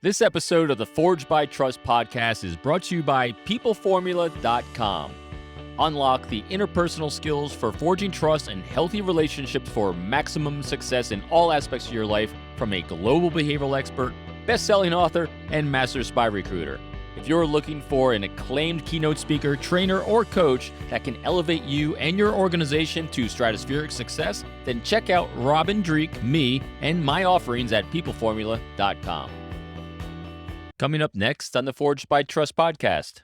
This episode of the Forged by Trust podcast is brought to you by peopleformula.com. Unlock the interpersonal skills for forging trust and healthy relationships for maximum success in all aspects of your life from a global behavioral expert, best-selling author, and master spy recruiter. If you're looking for an acclaimed keynote speaker, trainer, or coach that can elevate you and your organization to stratospheric success, then check out Robin Dreek, me, and my offerings at peopleformula.com. Coming up next on the Forged by Trust podcast.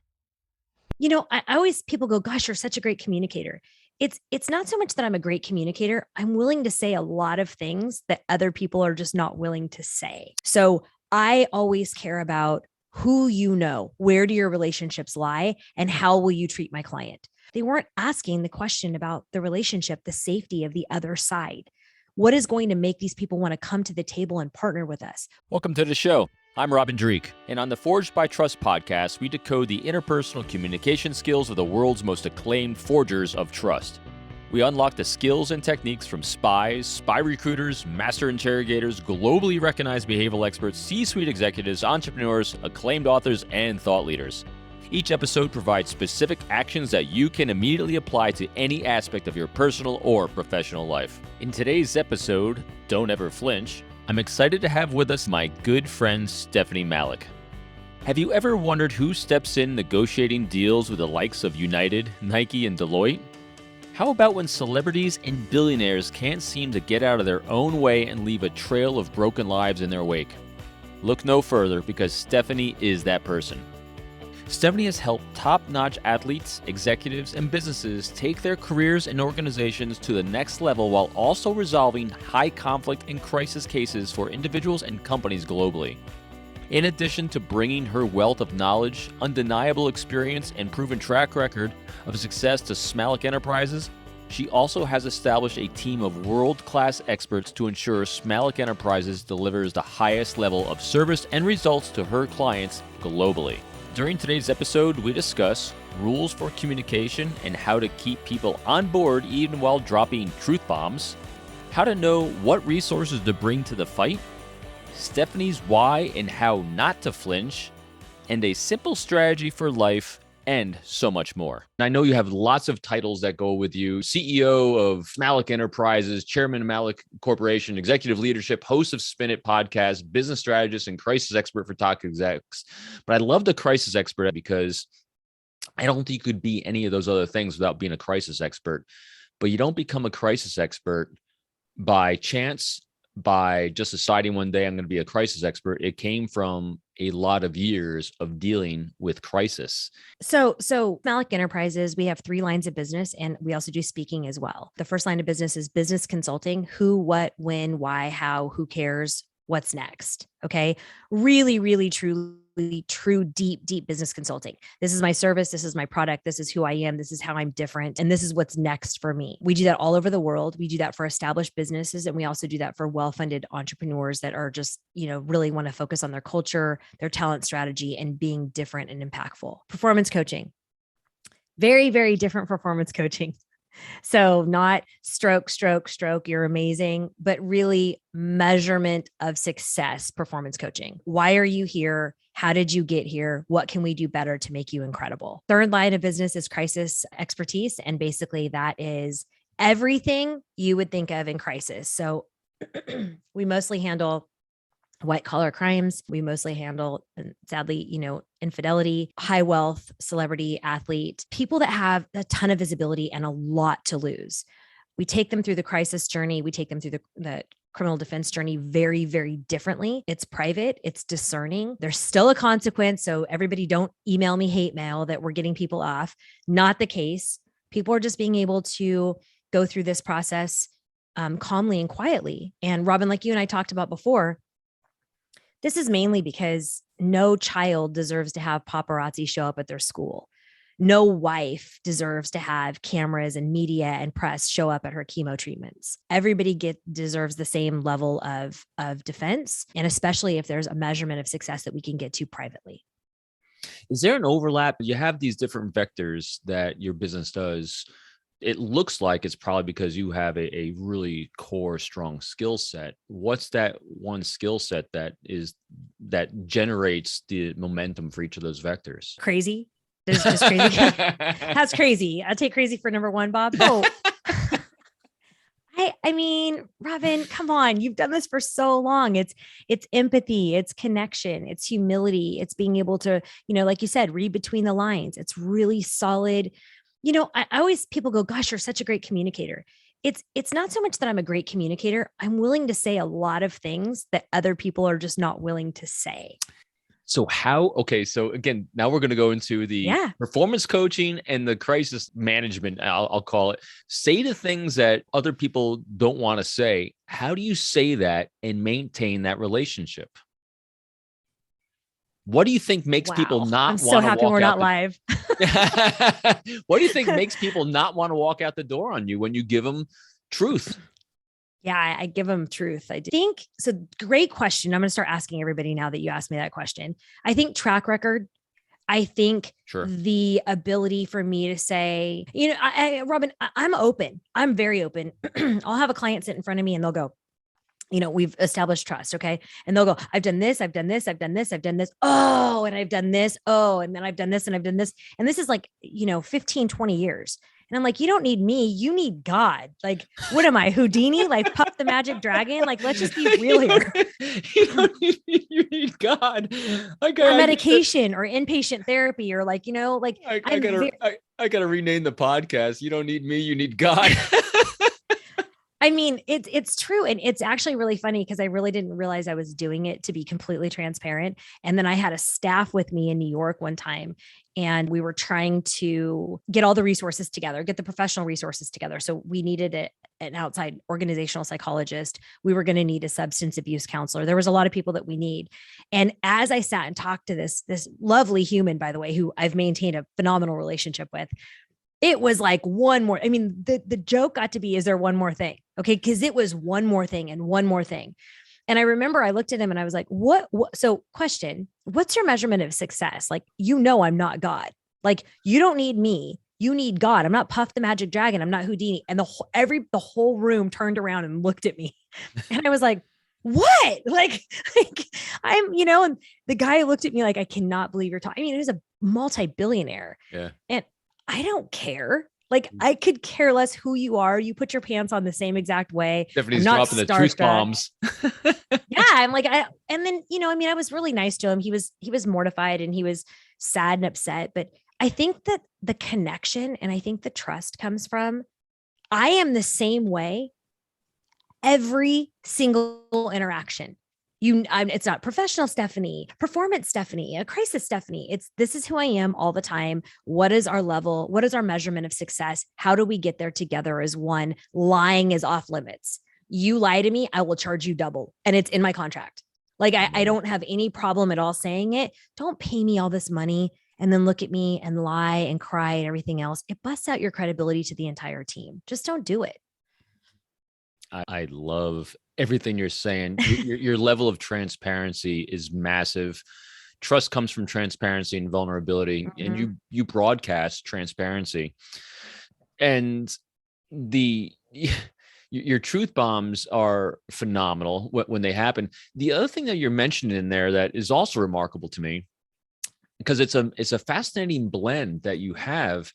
You know, I always, people go, gosh, you're such a great communicator. It's not so much that I'm a great communicator. I'm willing to say a lot of things that other people are just not willing to say. So I always care about who you know, where do your relationships lie, and how will you treat my client? They weren't asking the question about the relationship, the safety of the other side. What is going to make these people want to come to the table and partner with us? Welcome to the show. I'm Robin Dreek, and on the Forged by Trust podcast, we decode the interpersonal communication skills of the world's most acclaimed forgers of trust. We unlock the skills and techniques from spies, spy recruiters, master interrogators, globally recognized behavioral experts, C-suite executives, entrepreneurs, acclaimed authors, and thought leaders. Each episode provides specific actions that you can immediately apply to any aspect of your personal or professional life. In today's episode, Don't Ever Flinch, I'm excited to have with us my good friend Stephynie Malik. Have you ever wondered who steps in negotiating deals with the likes of United, Nike, and Deloitte? How about when celebrities and billionaires can't seem to get out of their own way and leave a trail of broken lives in their wake? Look no further, because Stephynie is that person. Stephynie has helped top-notch athletes, executives, and businesses take their careers and organizations to the next level while also resolving high-conflict and crisis cases for individuals and companies globally. In addition to bringing her wealth of knowledge, undeniable experience, and proven track record of success to Malik Enterprises, she also has established a team of world-class experts to ensure Malik Enterprises delivers the highest level of service and results to her clients globally. During today's episode, we discuss rules for communication and how to keep people on board even while dropping truth bombs, how to know what resources to bring to the fight, Stephynie's why and how not to flinch, and a simple strategy for life, and so much more. I know you have lots of titles that go with you: CEO of Malik Enterprises, Chairman of Malik Corporation, Executive Leadership, host of Spin It podcast, business strategist, and crisis expert for top execs. But I love the crisis expert because I don't think you could be any of those other things without being a crisis expert. But you don't become a crisis expert by chance, by just deciding one day I'm going to be a crisis expert. It came from a lot of years of dealing with crisis. So Malik Enterprises, we have 3 lines of business, and we also do speaking as well. The first line of business is business consulting: who, what, when, why, how, who cares, what's next. Okay. Really, really, truly, true, deep business consulting. This is my service. This is my product. This is who I am. This is how I'm different. And this is what's next for me. We do that all over the world. We do that for established businesses. And we also do that for well-funded entrepreneurs that are just, really want to focus on their culture, their talent strategy, and being different and impactful. Performance coaching. Very, very different performance coaching. So not stroke, you're amazing, but really measurement of success, performance coaching. Why are you here? How did you get here? What can we do better to make you incredible? Third line of business is crisis expertise. And basically that is everything you would think of in crisis. So we mostly handle white collar crimes. We mostly handle, sadly, infidelity, high wealth, celebrity, athlete, people that have a ton of visibility and a lot to lose. We take them through the crisis journey. We take them through the criminal defense journey very, very differently. It's private. It's discerning. There's still a consequence. So everybody don't email me hate mail that we're getting people off. Not the case. People are just being able to go through this process calmly and quietly. And Robin, like you and I talked about before, this is mainly because no child deserves to have paparazzi show up at their school. No wife deserves to have cameras and media and press show up at her chemo treatments. Everybody deserves the same level of defense, and especially if there's a measurement of success that we can get to privately. Is there an overlap? You have these different vectors that your business does. it looks like it's probably because you have a really core, strong skill set. What's that one skill set that generates the momentum for each of those vectors? Crazy. There's just crazy. That's crazy. I'll take crazy for number one, Bob. Oh, I mean, Robin, come on. You've done this for so long. It's empathy, it's connection, it's humility, it's being able to, like you said, read between the lines. It's really solid. I always, people go, gosh, you're such a great communicator. It's not so much that I'm a great communicator. I'm willing to say a lot of things that other people are just not willing to say. So so again, now we're going to go into the performance coaching and the crisis management, I'll call it. Say the things that other people don't want to say. How do you say that and maintain that relationship? What do you think makes people not want to walk out? I'm so happy we're not live. What do you think makes people not want to walk out the door on you when you give them truth? Yeah, I give them truth. I think so. Great question. I'm going to start asking everybody now that you asked me that question. I think track record. I think the ability for me to say, Robin, I'm open. I'm very open. I'll have a client sit in front of me and they'll go, we've established trust. Okay. And they'll go, I've done this, I've done this, I've done this, I've done this. Oh, and I've done this. Oh, and then I've done this and I've done this. And this is like, 15, 20 years. And I'm like, you don't need me. You need God. Like, what am I, Houdini? Like Puff the Magic Dragon? Like, let's just be real here. You need God. Or medication or inpatient therapy or I gotta rename the podcast. You don't need me. You need God. I mean, it's true. And it's actually really funny because I really didn't realize I was doing it, to be completely transparent. And then I had a staff with me in New York one time, and we were trying to get all the resources together, get the professional resources together. So we needed an outside organizational psychologist. We were going to need a substance abuse counselor. There was a lot of people that we need. And as I sat and talked to this lovely human, by the way, who I've maintained a phenomenal relationship with, it was like one more. I mean, the joke got to be, is there one more thing? Okay. Because it was one more thing and one more thing. And I remember I looked at him and I was like, what? So question, what's your measurement of success? Like, I'm not God. Like, you don't need me. You need God. I'm not Puff the Magic Dragon. I'm not Houdini. And the whole room turned around and looked at me. And I was like, what? Like I'm, and the guy looked at me like, I cannot believe you're talking. I mean, he was a multi-billionaire. Yeah. And I don't care. Like, I could care less who you are. You put your pants on the same exact way. Stephanie's dropping the truth bombs. Yeah. I'm like, and then, I was really nice to him. He was mortified and he was sad and upset. But I think that the connection and I think the trust comes from, I am the same way every single interaction. It's not professional Stephynie, performance Stephynie, a crisis Stephynie. This is who I am all the time. What is our level? What is our measurement of success? How do we get there together as one? Lying is off limits. You lie to me, I will charge you double. And it's in my contract. Like, I don't have any problem at all saying it. Don't pay me all this money and then look at me and lie and cry and everything else. It busts out your credibility to the entire team. Just don't do it. I love everything you're saying. Your level of transparency is massive. Trust comes from transparency and vulnerability, and you broadcast transparency. And your truth bombs are phenomenal when they happen. The other thing that you're mentioning in there that is also remarkable to me, because it's a fascinating blend that you have,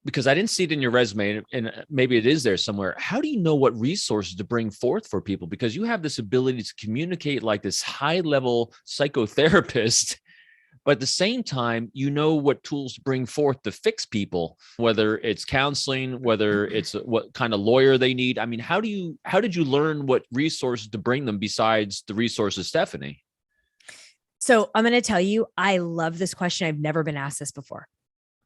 because I didn't see it in your resume, and maybe it is there somewhere. How do you know what resources to bring forth for people? Because you have this ability to communicate like this high-level psychotherapist, but at the same time, you know what tools to bring forth to fix people, whether it's counseling, whether it's what kind of lawyer they need. I mean, how did you learn what resources to bring them besides the resources, Stephynie? So I'm going to tell you, I love this question. I've never been asked this before.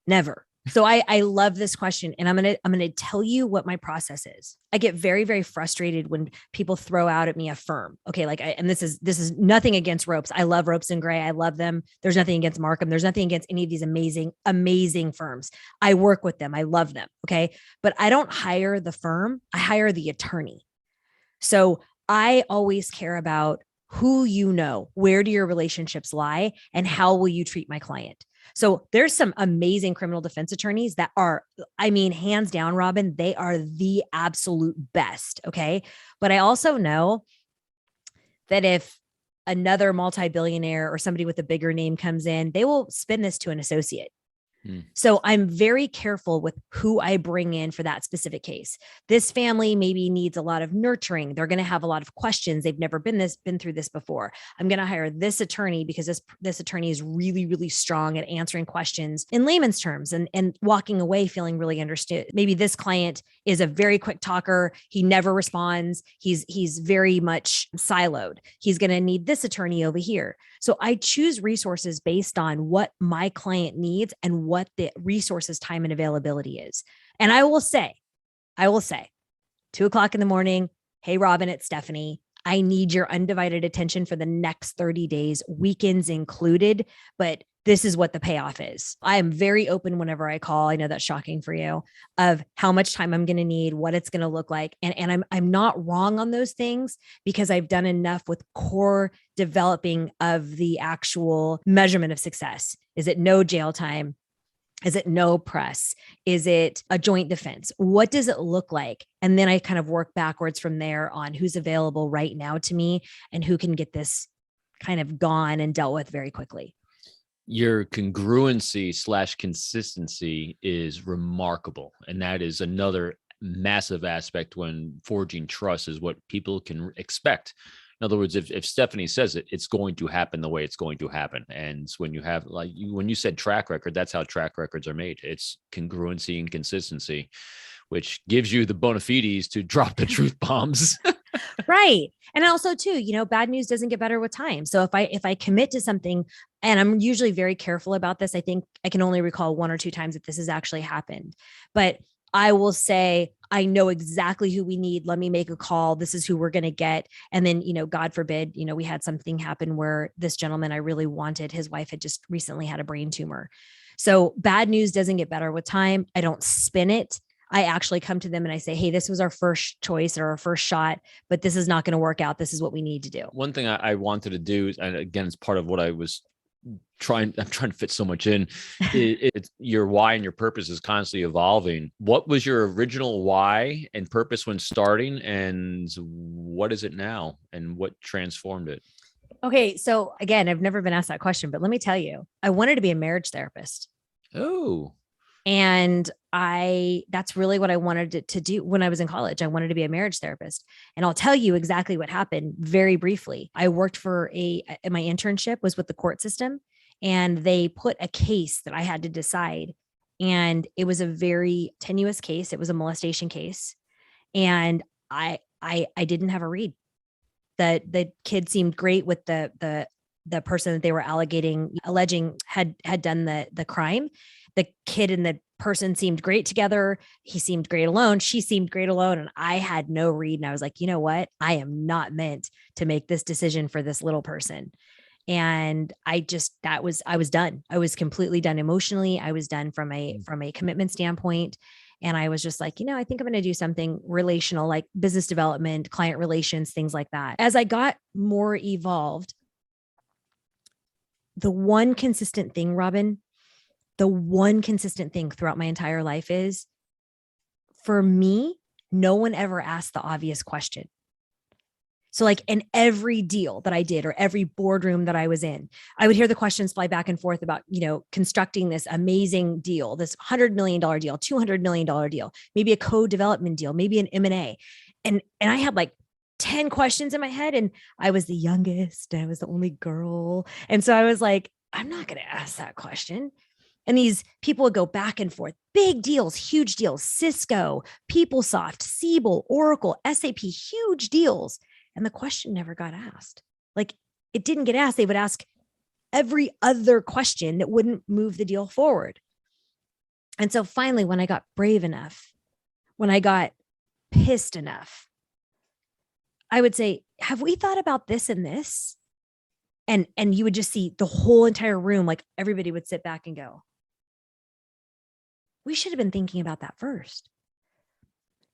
Never. So I love this question, and I'm going to tell you what my process is. I get very, very frustrated when people throw out at me a firm. Okay. And this is nothing against ropes. I love Ropes and Gray. I love them. There's nothing against Markham. There's nothing against any of these amazing, amazing firms. I work with them. I love them. Okay. But I don't hire the firm. I hire the attorney. So I always care about who, where do your relationships lie, and how will you treat my client? So there's some amazing criminal defense attorneys that are, I mean, hands down, Robin, they are the absolute best. Okay. But I also know that if another multi-billionaire or somebody with a bigger name comes in, they will spin this to an associate. So I'm very careful with who I bring in for that specific case. This family maybe needs a lot of nurturing. They're going to have a lot of questions. They've never been through this before. I'm going to hire this attorney because this attorney is really, really strong at answering questions in layman's terms and walking away feeling really understood. Maybe this client is a very quick talker. He never responds. He's very much siloed. He's going to need this attorney over here. So I choose resources based on what my client needs and what the resources, time, and availability is. And I will say, 2:00 in the morning, hey, Robin, it's Stephynie. I need your undivided attention for the next 30 days, weekends included, but this is what the payoff is. I am very open whenever I call. I know that's shocking for you, of how much time I'm going to need, what it's going to look like. And I'm not wrong on those things because I've done enough with core developing of the actual measurement of success. Is it no jail time? Is it no press? Is it a joint defense? What does it look like? And then I kind of work backwards from there on who's available right now to me and who can get this kind of gone and dealt with very quickly. Your congruency / consistency is remarkable. And that is another massive aspect when forging trust, is what people can expect. In other words, if Stephynie says it, it's going to happen the way it's going to happen. And when you have, like, when you said track record, that's how track records are made. It's congruency and consistency, which gives you the bona fides to drop the truth bombs. Right. And also too, bad news doesn't get better with time. So if I commit to something, and I'm usually very careful about this, I think I can only recall 1 or 2 times that this has actually happened, but I will say, I know exactly who we need. Let me make a call. This is who we're going to get. And then, God forbid, we had something happen where this gentleman I really wanted, his wife had just recently had a brain tumor. So bad news doesn't get better with time. I don't spin it. I actually come to them and I say, hey, this was our first choice or our first shot, but this is not going to work out. This is what we need to do. One thing I wanted to do, and again, it's part of what I'm trying to fit so much in. It's your why and your purpose is constantly evolving. What was your original why and purpose when starting, and what is it now, and what transformed it? Okay. So again, I've never been asked that question, but let me tell you, I wanted to be a marriage therapist. Oh. And that's really what I wanted to do when I was in college. I wanted to be a marriage therapist. And I'll tell you exactly what happened very briefly. I worked my internship was with the court system, and they put a case that I had to decide. And it was a very tenuous case. It was a molestation case. And I didn't have a read. The kid seemed great with the person that they were alleging had done the crime. The kid and the person seemed great together. He seemed great alone. She seemed great alone. And I had no read. And I was like, you know what? I am not meant to make this decision for this little person. And I was done. I was completely done emotionally. I was done from a commitment standpoint. And I was just like, I think I'm going to do something relational, like business development, client relations, things like that. As I got more evolved, the one consistent thing, Robin, throughout my entire life is, for me, no one ever asked the obvious question. So like in every deal that I did or every boardroom that I was in, I would hear the questions fly back and forth about, constructing this amazing deal, this $100 million deal, $200 million deal, maybe a co-development deal, maybe an M&A. And I had like 10 questions in my head, and I was the youngest, and I was the only girl. And so I was like, I'm not going to ask that question. And these people would go back and forth, big deals, huge deals, Cisco, PeopleSoft, Siebel, Oracle, SAP, huge deals. And the question never got asked. Like, it didn't get asked. They would ask every other question that wouldn't move the deal forward. And so finally, when I got brave enough, when I got pissed enough, I would say, have we thought about this and this? And you would just see the whole entire room, like everybody would sit back and go, we should have been thinking about that first.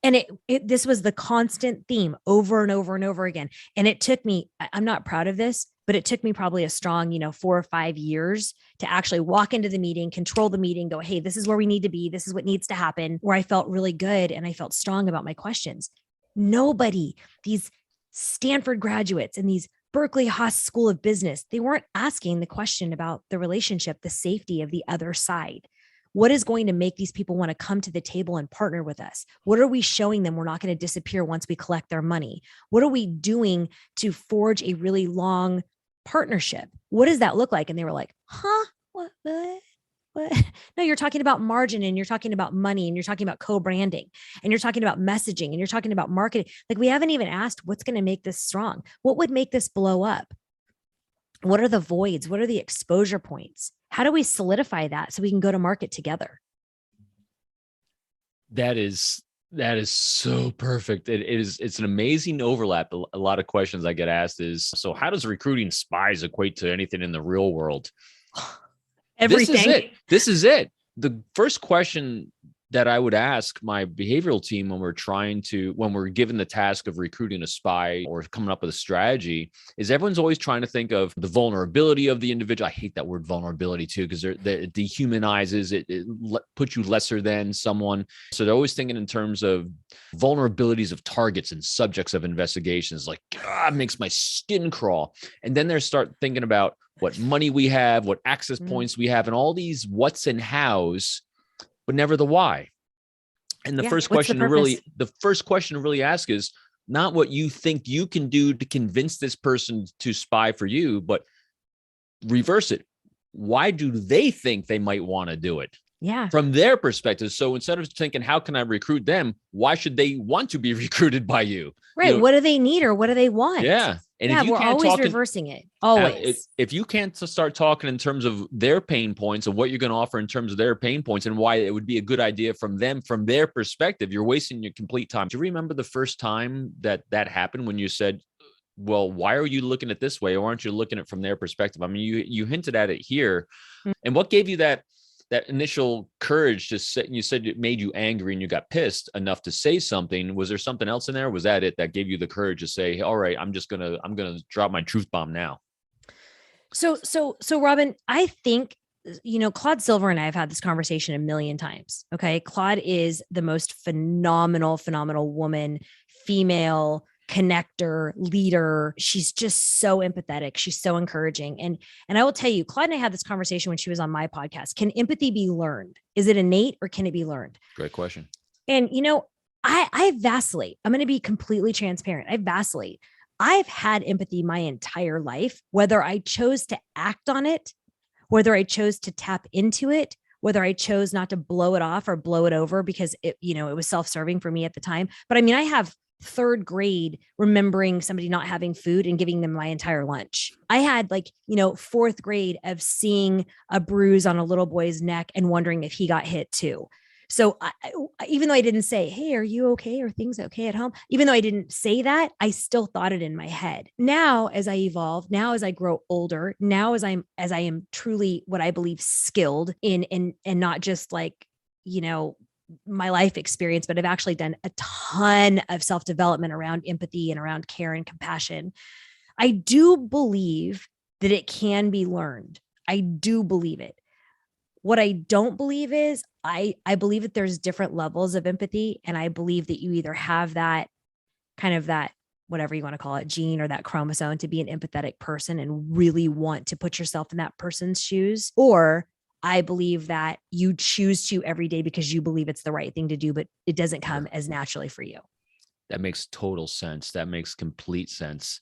And this was the constant theme over and over and over again. And it took me, I'm not proud of this, but it took me probably a strong, 4 or 5 years to actually walk into the meeting, control the meeting, go, hey, this is where we need to be. This is what needs to happen, where I felt really good and I felt strong about my questions. Nobody, these Stanford graduates and these Berkeley Haas School of Business, they weren't asking the question about the relationship, the safety of the other side. What is going to make these people want to come to the table and partner with us? What are we showing them we're not going to disappear once we collect their money? What are we doing to forge a really long partnership? What does that look like? And they were like, huh? What? No, you're talking about margin, and you're talking about money, and you're talking about co-branding, and you're talking about messaging, and you're talking about marketing. Like, we haven't even asked what's going to make this strong. What would make this blow up? What are the voids? What are the exposure points? How do we solidify that so we can go to market together? That is so perfect. It's an amazing overlap. A lot of questions I get asked is, so how does recruiting spies equate to anything in the real world? Everything. This is it. The first question that I would ask my behavioral team when we're given the task of recruiting a spy or coming up with a strategy is, everyone's always trying to think of the vulnerability of the individual. I hate that word vulnerability too, because it dehumanizes it puts you lesser than someone. So they're always thinking in terms of vulnerabilities of targets and subjects of investigations, like, God, makes my skin crawl. And then they start thinking about what money we have, what access points we have, and all these what's and how's, but never the why. And the first question to really ask is not what you think you can do to convince this person to spy for you, but reverse it. Why do they think they might want to do it? Yeah. From their perspective. So instead of thinking, how can I recruit them? Why should they want to be recruited by you? Right. What do they need, or what do they want? Yeah. And if you we're can't always reversing it. Always. If you can't start talking in terms of their pain points and what you're going to offer in terms of their pain points and why it would be a good idea from their perspective, you're wasting your complete time. Do you remember the first time that happened, when you said, well, why are you looking at it this way? Or aren't you looking at it from their perspective? I mean, you hinted at it here. Mm-hmm. And what gave you that initial courage to say? You said it made you angry and you got pissed enough to say something. Was there something else in there? Was that it that gave you the courage to say, all right, I'm going to drop my truth bomb now? So Robin, I think, Claude Silver and I have had this conversation a million times. Okay. Claude is the most phenomenal woman, female connector, leader. She's just so empathetic. She's so encouraging. And I will tell you, Claude and I had this conversation when she was on my podcast. Can empathy be learned? Is it innate, or can it be learned? Great question. And, I vacillate. I'm going to be completely transparent. I vacillate. I've had empathy my entire life, whether I chose to act on it, whether I chose to tap into it, whether I chose not to blow it off or blow it over because it was self-serving for me at the time. But I mean, I have third grade remembering somebody not having food and giving them my entire lunch. I had fourth grade of seeing a bruise on a little boy's neck and wondering if he got hit too. So even though I didn't say, hey, are you okay? Are things okay at home? Even though I didn't say that, I still thought it in my head. Now, as I evolve, now as I grow older, now as I am truly what I believe skilled in, and not just my life experience, but I've actually done a ton of self-development around empathy and around care and compassion. I do believe that it can be learned. I do believe it. What I don't believe is I believe that there's different levels of empathy. And I believe that you either have that kind of that, whatever you want to call it, gene or that chromosome to be an empathetic person and really want to put yourself in that person's shoes, or I believe that you choose to every day because you believe it's the right thing to do, but it doesn't come as naturally for you. That makes total sense. That makes complete sense.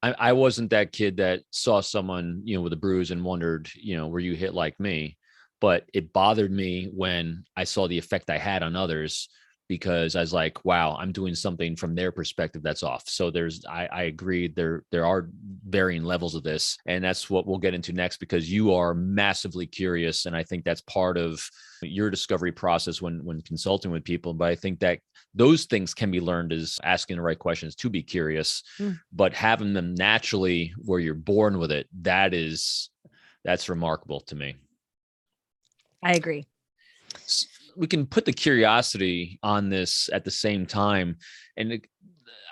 I wasn't that kid that saw someone, with a bruise and wondered, were you hit like me? But it bothered me when I saw the effect I had on others, because I was like, wow, I'm doing something from their perspective that's off. So I agree. There are varying levels of this. And that's what we'll get into next, because you are massively curious. And I think that's part of your discovery process when consulting with people. But I think that those things can be learned, as asking the right questions, to be curious, but having them naturally where you're born with it, that's remarkable to me. I agree. We can put the curiosity on this at the same time. And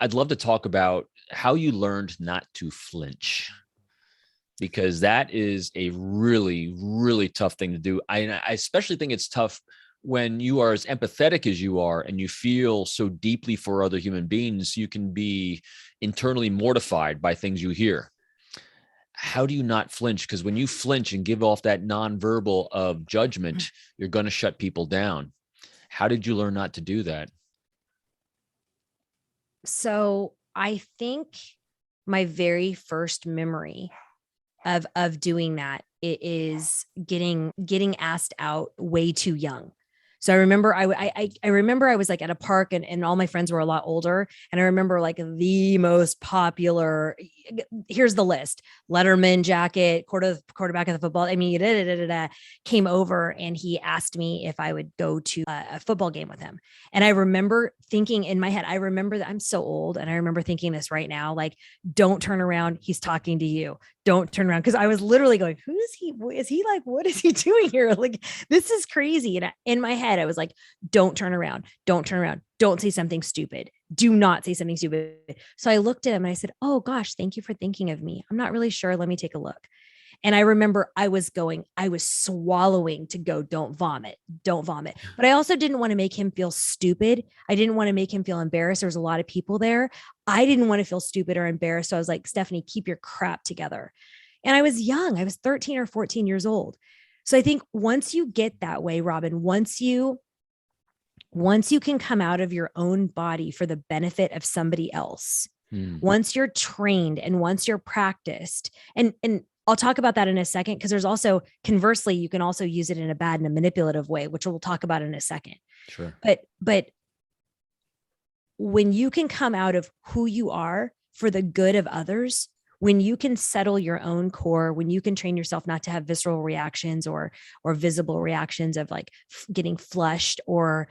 I'd love to talk about how you learned not to flinch. because that is a really, really tough thing to do. I especially think it's tough when you are as empathetic as you are and you feel so deeply for other human beings, you can be internally mortified by things you hear. How do you not flinch? Because when you flinch and give off that nonverbal of judgment, you're going to shut people down. How did you learn not to do that? So I think my very first memory of doing that, it is getting asked out way too young. So I remember I remember I was like at a park, and all my friends were a lot older. And I remember like the most popular, here's the list: Letterman jacket, quarterback of the football. I mean, came over and he asked me if I would go to a football game with him. And I remember thinking in my head, I remember that I'm so old. And I remember thinking this right now, like, don't turn around. He's talking to you. Don't turn around. Cause I was literally going, who is he? Is he like, what is he doing here? Like, this is crazy. And in my head, I was like, don't turn around. Don't turn around. Don't say something stupid. Do not say something stupid. So I looked at him and I said, oh gosh, thank you for thinking of me. I'm not really sure. Let me take a look. And I remember I was swallowing to go, don't vomit. But I also didn't want to make him feel stupid. I didn't want to make him feel embarrassed. There was a lot of people there. I didn't want to feel stupid or embarrassed. So I was like, Stephynie, keep your crap together. And I was young. I was 13 or 14 years old. So I think once you get that way, Robin, once you can come out of your own body for the benefit of somebody else, once you're trained and once you're practiced, and I'll talk about that in a second, because there's also, conversely, you can also use it in a bad and a manipulative way, which we'll talk about in a second. Sure. But when you can come out of who you are for the good of others, when you can settle your own core, when you can train yourself not to have visceral reactions or visible reactions of like getting flushed or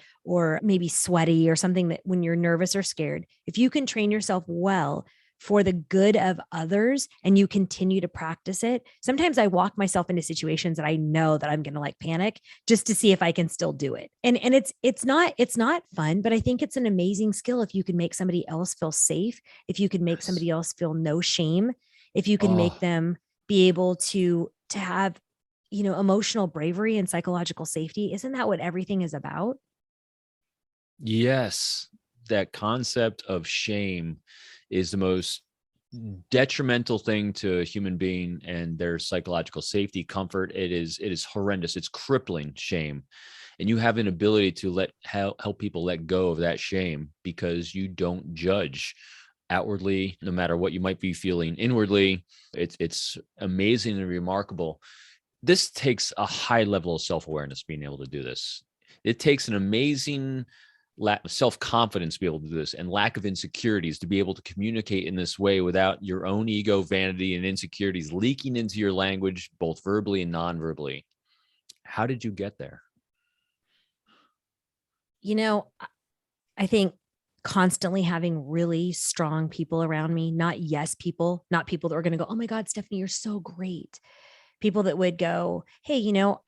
maybe sweaty or something, that when you're nervous or scared, if you can train yourself well for the good of others and you continue to practice it. Sometimes I walk myself into situations that I know that I'm going to like panic just to see if I can still do it. And it's not fun, but I think it's an amazing skill if you can make somebody else feel safe, if you can make somebody else feel no shame, if you can make them be able to have, emotional bravery and psychological safety. Isn't that what everything is about? Yes. That concept of shame is the most detrimental thing to a human being and their psychological safety, comfort. It is horrendous. It's crippling, shame. And you have an ability to help people let go of that shame because you don't judge outwardly, no matter what you might be feeling inwardly. It's amazing and remarkable. This takes a high level of self-awareness, being able to do this. It takes an amazing lack of self-confidence to be able to do this, and lack of insecurities to be able to communicate in this way without your own ego, vanity, and insecurities leaking into your language, both verbally and non-verbally. How did you get there? I think constantly having really strong people around me, not yes people, not people that are going to go, oh my God, Stephynie, you're so great. People that would go, hey,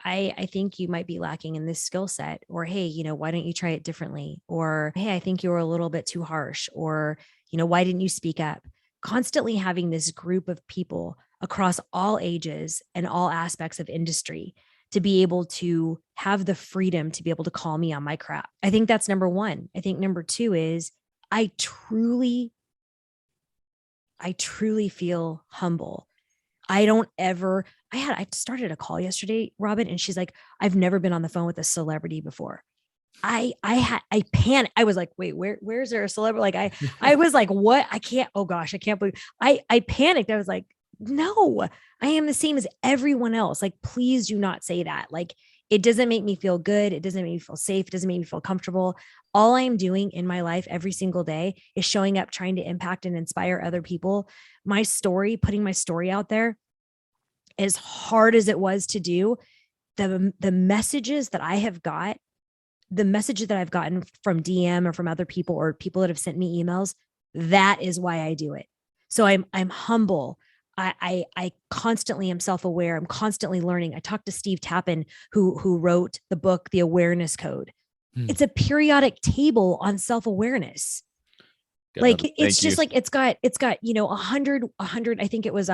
I think you might be lacking in this skill set, or, hey, why don't you try it differently? Or, hey, I think you were a little bit too harsh, or, why didn't you speak up? Constantly having this group of people across all ages and all aspects of industry to be able to have the freedom to be able to call me on my crap. I think that's number one. I think number two is I truly feel humble. I started a call yesterday, Robin, and she's like, I've never been on the phone with a celebrity before. I panicked. I was like, wait, where's there a celebrity? Like I was like, what? I can't believe I panicked. I was like, no, I am the same as everyone else. Like, please do not say that. Like, it doesn't make me feel good. It doesn't make me feel safe. It doesn't make me feel comfortable. All I'm doing in my life every single day is showing up, trying to impact and inspire other people. My story, putting my story out there, as hard as it was to do, the messages that I have got, the messages that I've gotten from DM or from other people or people that have sent me emails, that is why I do it. So I'm humble. I constantly am self-aware. I'm constantly learning. I talked to Steve Tappan, who wrote the book, The Awareness Code. It's a periodic table on self-awareness. Like, it's just like, it's got, 100, I think it was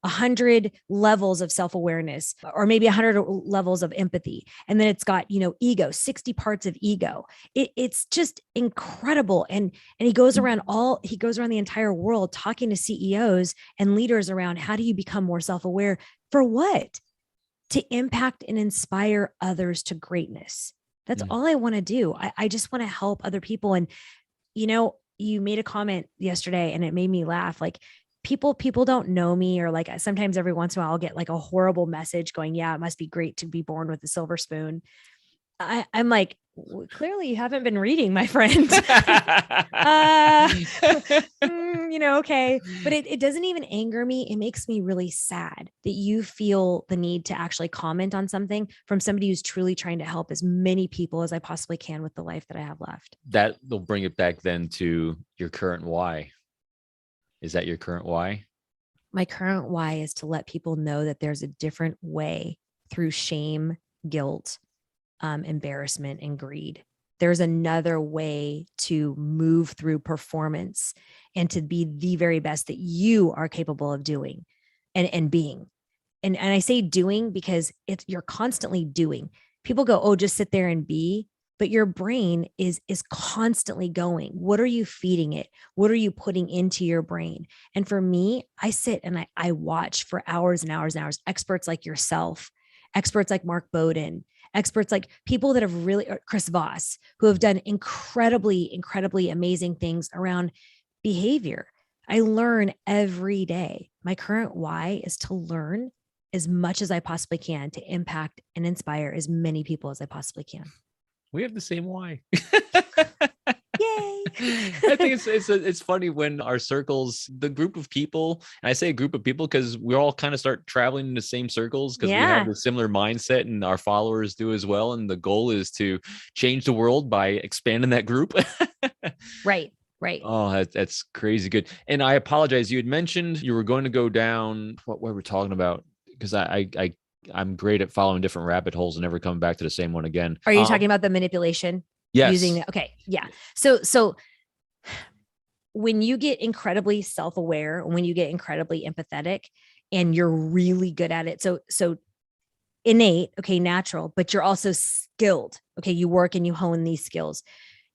100 levels of self-awareness, or maybe 100 levels of empathy. And then it's got, ego, 60 parts of ego. It's just incredible. And he goes around the entire world talking to CEOs and leaders around how do you become more self-aware for what? To impact and inspire others to greatness. That's all I want to do. I just want to help other people. And, you made a comment yesterday and it made me laugh. Like people don't know me, or like sometimes every once in a while I'll get like a horrible message going, yeah, it must be great to be born with a silver spoon. I'm like, clearly you haven't been reading, my friend. Okay. But it doesn't even anger me. It makes me really sad that you feel the need to actually comment on something from somebody who's truly trying to help as many people as I possibly can with the life that I have left. That will bring it back then to your current why. Is that your current why? My current why is to let people know that there's a different way through shame, guilt, embarrassment, and greed. There's another way to move through performance and to be the very best that you are capable of doing and being. And I say doing because you're constantly doing. People go, oh, just sit there and be, but your brain is constantly going. What are you feeding it? What are you putting into your brain? And for me, I sit and I watch for hours and hours and hours, experts like yourself, experts like Mark Bowden, experts like people that have really, Chris Voss, who have done incredibly, incredibly amazing things around behavior. I learn every day. My current why is to learn as much as I possibly can to impact and inspire as many people as I possibly can. We have the same why. Yay. I think it's funny when our circles, the group of people, and I say a group of people because we all kind of start traveling in the same circles because we have a similar mindset and our followers do as well. And the goal is to change the world by expanding that group. Right. Oh, that's crazy good. And I apologize. You had mentioned you were going to go down what we're talking about, because I'm great at following different rabbit holes and never coming back to the same one again. Are you talking about the manipulation? Yes. Okay. Yeah. So when you get incredibly self-aware, when you get incredibly empathetic and you're really good at it. So innate, okay, natural, but you're also skilled. Okay. You work and you hone these skills.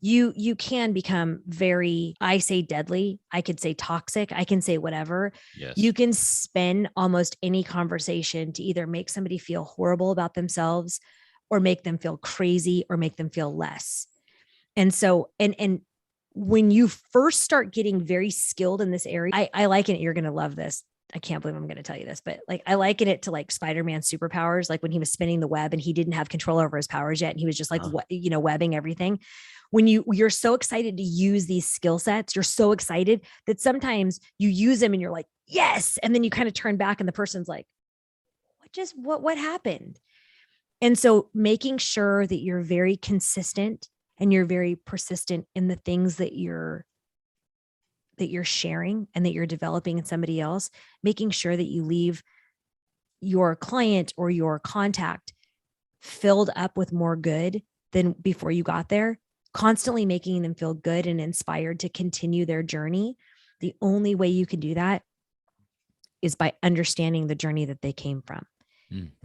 You can become very, I say deadly. I could say toxic. I can say whatever. Yes. You can spin almost any conversation to either make somebody feel horrible about themselves or make them feel crazy or make them feel less. And so, and when you first start getting very skilled in this area, I liken it. You're going to love this. I can't believe I'm going to tell you this, but like, I liken it to like Spider-Man superpowers. Like when he was spinning the web and he didn't have control over his powers yet. And he was just like, webbing everything. When you're so excited to use these skill sets, you're so excited that sometimes you use them and you're like, yes. And then you kind of turn back and the person's like, what happened? And so making sure that you're very consistent and you're very persistent in the things that you're sharing and that you're developing in somebody else, making sure that you leave your client or your contact filled up with more good than before you got there, constantly making them feel good and inspired to continue their journey. The only way you can do that is by understanding the journey that they came from.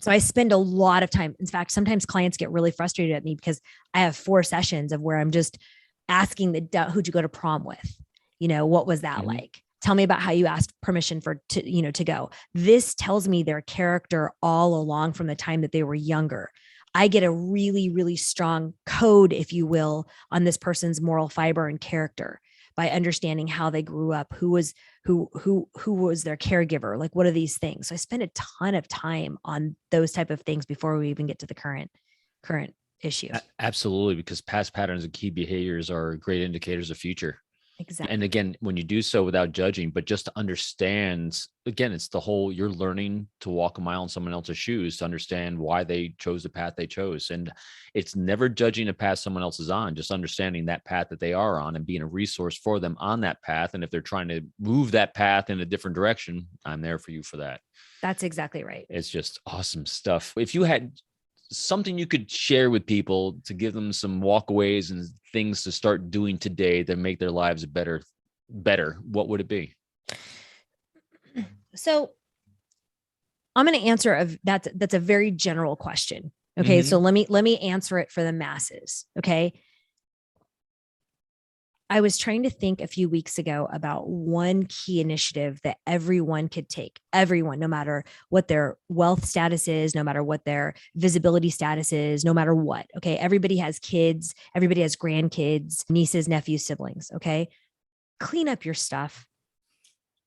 So I spend a lot of time. In fact, sometimes clients get really frustrated at me because I have 4 sessions of where I'm just asking who'd you go to prom with? What was that like? Tell me about how you asked permission to go. This tells me their character all along from the time that they were younger. I get a really, really strong code, if you will, on this person's moral fiber and character by understanding how they grew up, who was their caregiver, like what are these things. So I spend a ton of time on those type of things before we even get to the current issue. Absolutely, because past patterns and key behaviors are great indicators of future. Exactly. And again, when you do so without judging, but just to understand, again, it's the whole, you're learning to walk a mile in someone else's shoes to understand why they chose the path they chose. And it's never judging a path someone else is on, just understanding that path that they are on and being a resource for them on that path. And if they're trying to move that path in a different direction, I'm there for you for that. That's exactly right. It's just awesome stuff. If you had something you could share with people to give them some walkaways and things to start doing today that make their lives better, what would it be? So I'm going to answer that's a very general question. Okay. So let me answer it for the masses. Okay. I was trying to think a few weeks ago about one key initiative that everyone could take, everyone, no matter what their wealth status is, no matter what their visibility status is, no matter what. Okay. Everybody has kids, everybody has grandkids, nieces, nephews, siblings. Okay. Clean up your stuff.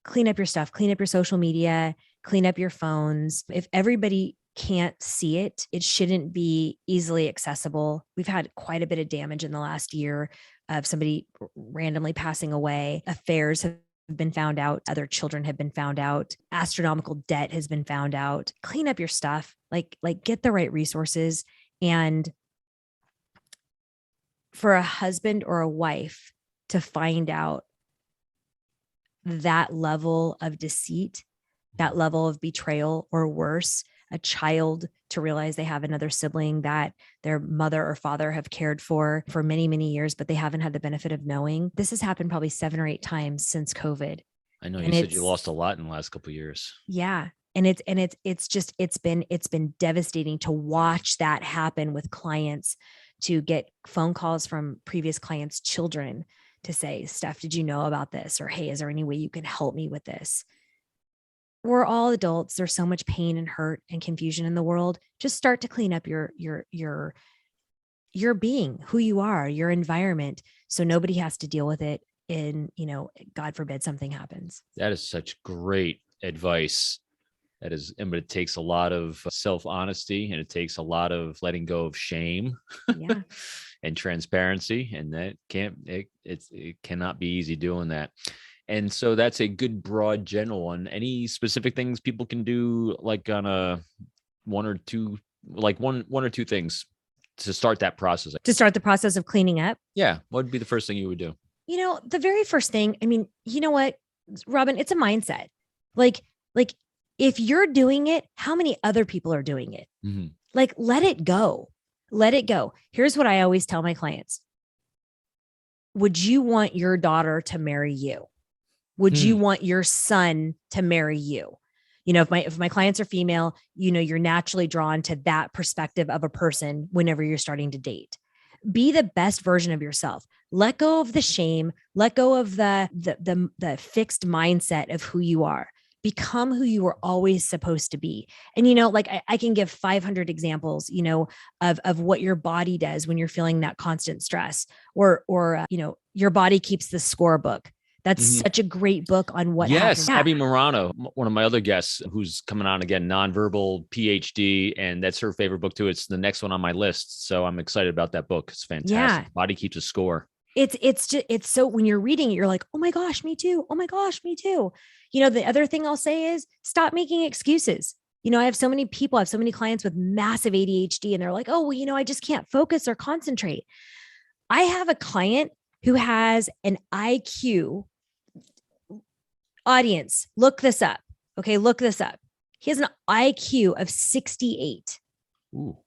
Clean up your stuff, clean up your social media, clean up your phones. If everybody can't see it, it shouldn't be easily accessible. We've had quite a bit of damage in the last year of somebody randomly passing away. Affairs have been found out. Other children have been found out. Astronomical debt has been found out. Clean up your stuff, like get the right resources. And for a husband or a wife to find out that level of deceit, that level of betrayal, or worse, a child to realize they have another sibling that their mother or father have cared for many, many years, but they haven't had the benefit of knowing. This has happened probably 7 or 8 times since COVID. I know you said you lost a lot in the last couple of years. Yeah. And it's been devastating to watch that happen with clients, to get phone calls from previous clients' children to say, Steph, did you know about this? Or, hey, is there any way you can help me with this? We're all adults. There's so much pain and hurt and confusion in the world. Just start to clean up your being, who you are, your environment, so nobody has to deal with it God forbid something happens. That is such great advice. But it takes a lot of self-honesty, and it takes a lot of letting go of shame. Yeah. And transparency. And that it cannot be easy doing that. And so that's a good broad general one. Any specific things people can do, like on one or two things to start that process? To start the process of cleaning up? Yeah. What would be the first thing you would do? The very first thing, you know what, Robin, it's a mindset. Like if you're doing it, how many other people are doing it? Mm-hmm. Like, let it go. Let it go. Here's what I always tell my clients. Would you want your daughter to marry you? Would you want your son to marry you? If my clients are female, you're naturally drawn to that perspective of a person whenever you're starting to date. Be the best version of yourself. Let go of the shame. Let go of the fixed mindset of who you are. Become who you were always supposed to be. And, I can give 500 examples, of what your body does when you're feeling that constant stress, or your body keeps the scorebook. That's such a great book on what happens. Abby Morano, one of my other guests who's coming on again, nonverbal PhD, and that's her favorite book too. It's the next one on my list. So I'm excited about that book. It's fantastic. Yeah. Body keeps a score. It's so when you're reading it, you're like, oh my gosh, me too. Oh my gosh, me too. The other thing I'll say is stop making excuses. I have so many clients with massive ADHD, and they're like, oh, well, I just can't focus or concentrate. I have a client who has an IQ. Audience, look this up. Okay, look this up. He has an IQ of 68. Ooh.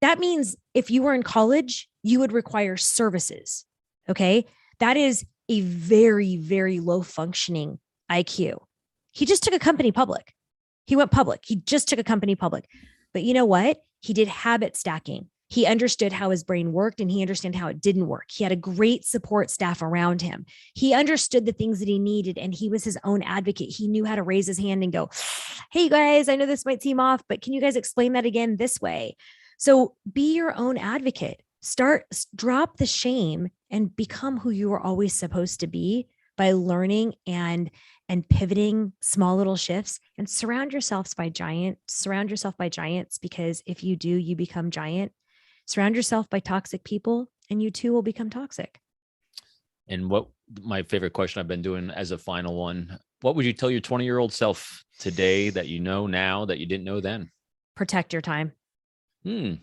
That means if you were in college, you would require services. Okay, that is a very, very low functioning IQ. He just took a company public. He went public. He just took a company public. But you know what? He did habit stacking. He understood how his brain worked, and he understood how it didn't work. He had a great support staff around him. He understood the things that he needed, and he was his own advocate. He knew how to raise his hand and go, hey guys, I know this might seem off, but can you guys explain that again this way? So be your own advocate. Drop the shame and become who you were always supposed to be by learning and pivoting small little shifts, and surround yourself by giants, because if you do, you become giant. Surround yourself by toxic people, and you too will become toxic. And what my favorite question I've been doing as a final one, what would you tell your 20-year-old self today that you know now that you didn't know then? Protect your time. Good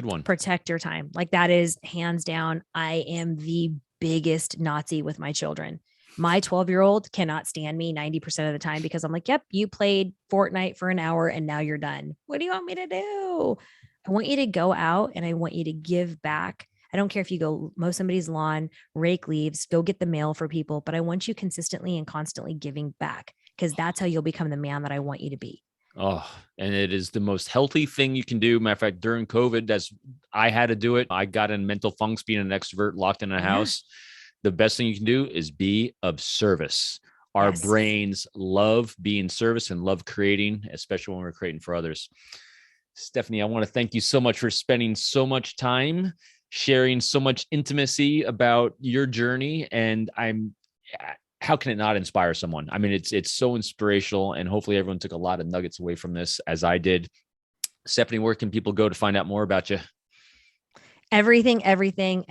one. Protect your time. Like, that is hands down. I am the biggest Nazi with my children. My 12-year-old cannot stand me 90% of the time, because I'm like, yep, you played Fortnite for an hour and now you're done. What do you want me to do? I want you to go out and I want you to give back. I don't care if you go mow somebody's lawn, rake leaves, go get the mail for people, but I want you consistently and constantly giving back, because that's how you'll become the man that I want you to be. Oh, and it is the most healthy thing you can do. Matter of fact, during COVID, I had to do it. I got in mental funks being an extrovert locked in a house. The best thing you can do is be of service. Our brains love being service and love creating, especially when we're creating for others. Stephynie, I want to thank you so much for spending so much time sharing so much intimacy about your journey. And how can it not inspire someone? I mean, it's so inspirational, and hopefully everyone took a lot of nuggets away from this, as I did. Stephynie, where can people go to find out more about you? Everything, Robin.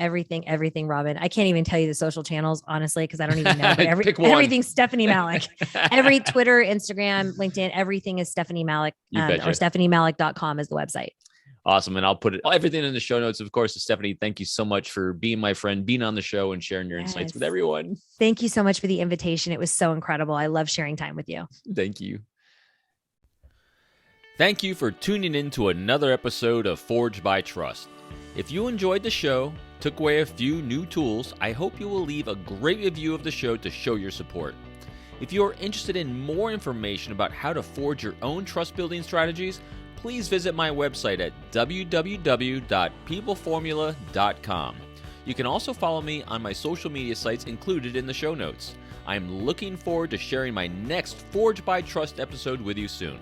I can't even tell you the social channels, honestly, because I don't even know. But everything's Stephynie Malik. Every Twitter, Instagram, LinkedIn, everything is Stephynie Malik, or stephaniemalik.com is the website. Awesome. And I'll put everything in the show notes, of course. Stephynie, thank you so much for being my friend, being on the show, and sharing your insights with everyone. Thank you so much for the invitation. It was so incredible. I love sharing time with you. Thank you. Thank you for tuning in to another episode of Forged by Trust. If you enjoyed the show, took away a few new tools, I hope you will leave a great review of the show to show your support. If you are interested in more information about how to forge your own trust building strategies, please visit my website at www.peopleformula.com. You can also follow me on my social media sites included in the show notes. I'm looking forward to sharing my next Forged by Trust episode with you soon.